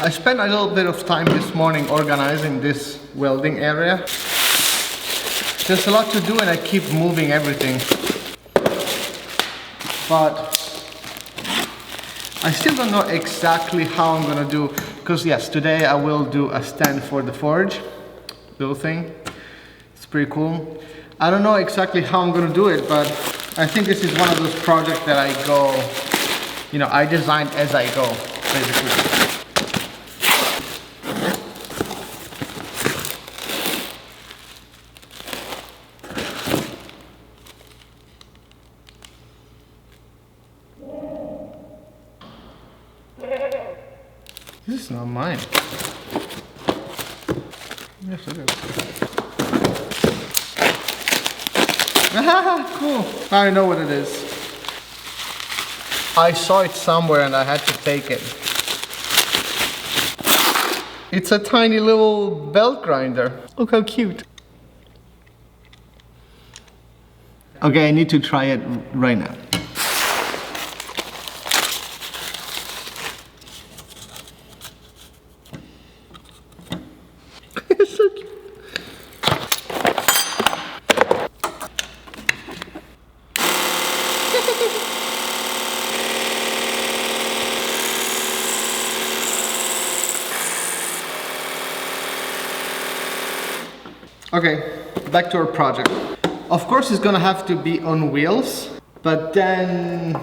I spent a little bit of time this morning organizing this welding area. There's a lot to do and I keep moving everything. But I still don't know exactly how I'm gonna do, because yes, today I will do a stand for the forge, little thing. It's pretty cool. I don't know exactly how I'm gonna do it, but I think this is one of those projects that I go, you know, I design as I go, basically. This is not mine. Yes, it is. Ah, cool. I know what it is. I saw it somewhere and I had to take it. It's a tiny little belt grinder. Look how cute. Okay, I need to try it right now. It's so cute. Okay, back to our project. Of course it's gonna have to be on wheels, but then...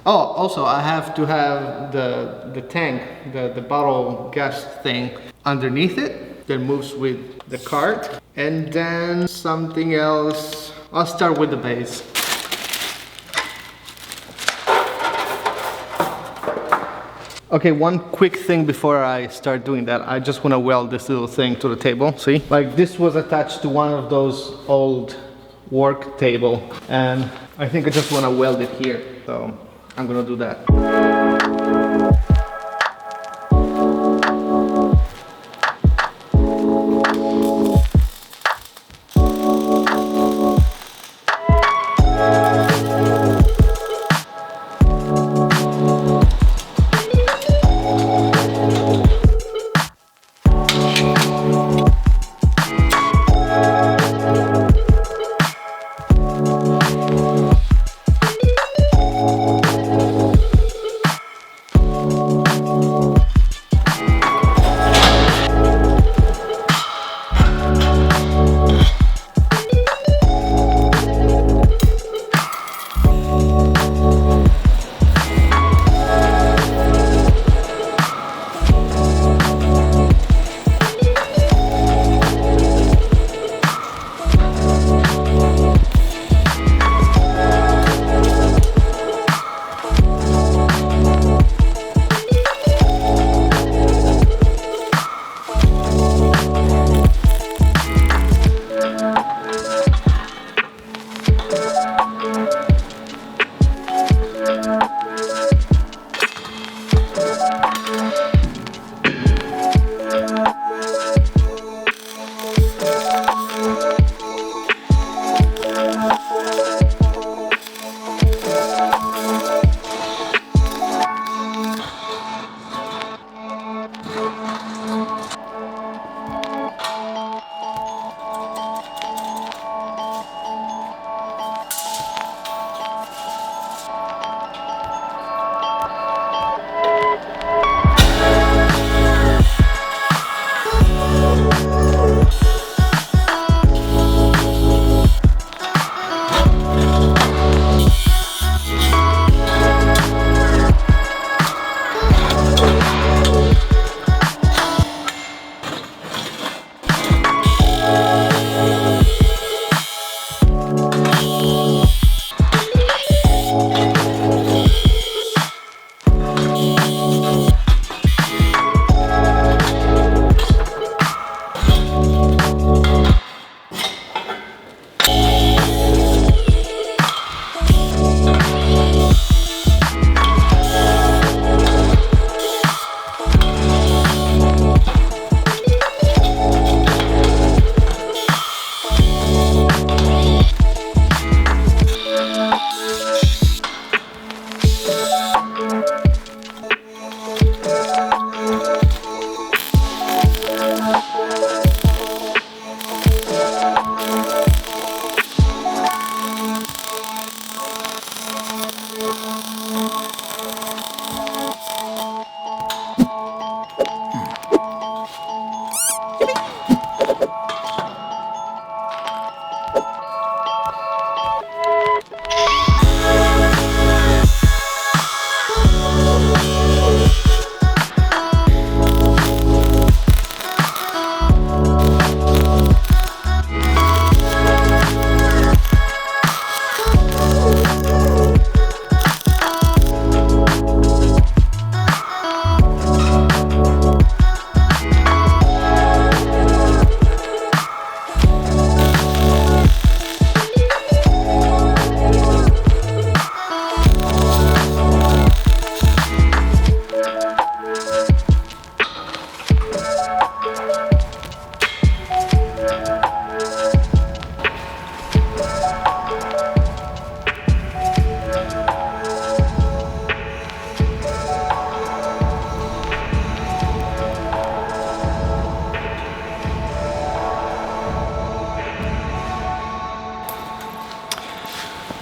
Oh, also I have to have the tank, the bottle gas thing underneath it that moves with the cart. And then something else. I'll start with the base. Okay, one quick thing before I start doing that. I just want to weld this little thing to the table. See? Like this was attached to one of those old work table. And I think I just want to weld it here. So I'm gonna do that.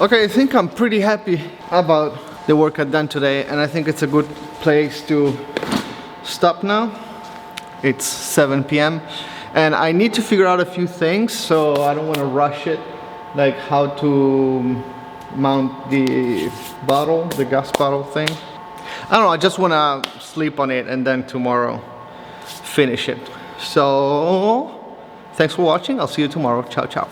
Okay, I think I'm pretty happy about the work I've done today, and I think it's a good place to stop now. It's 7 p.m. and I need to figure out a few things, so I don't want to rush it, like how to mount the bottle, the gas bottle thing. I don't know, I just want to sleep on it and then tomorrow finish it. So thanks for watching. I'll see you tomorrow. Ciao, ciao.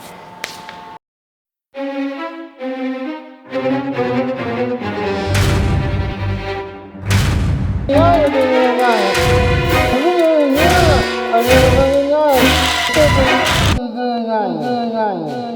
Good night.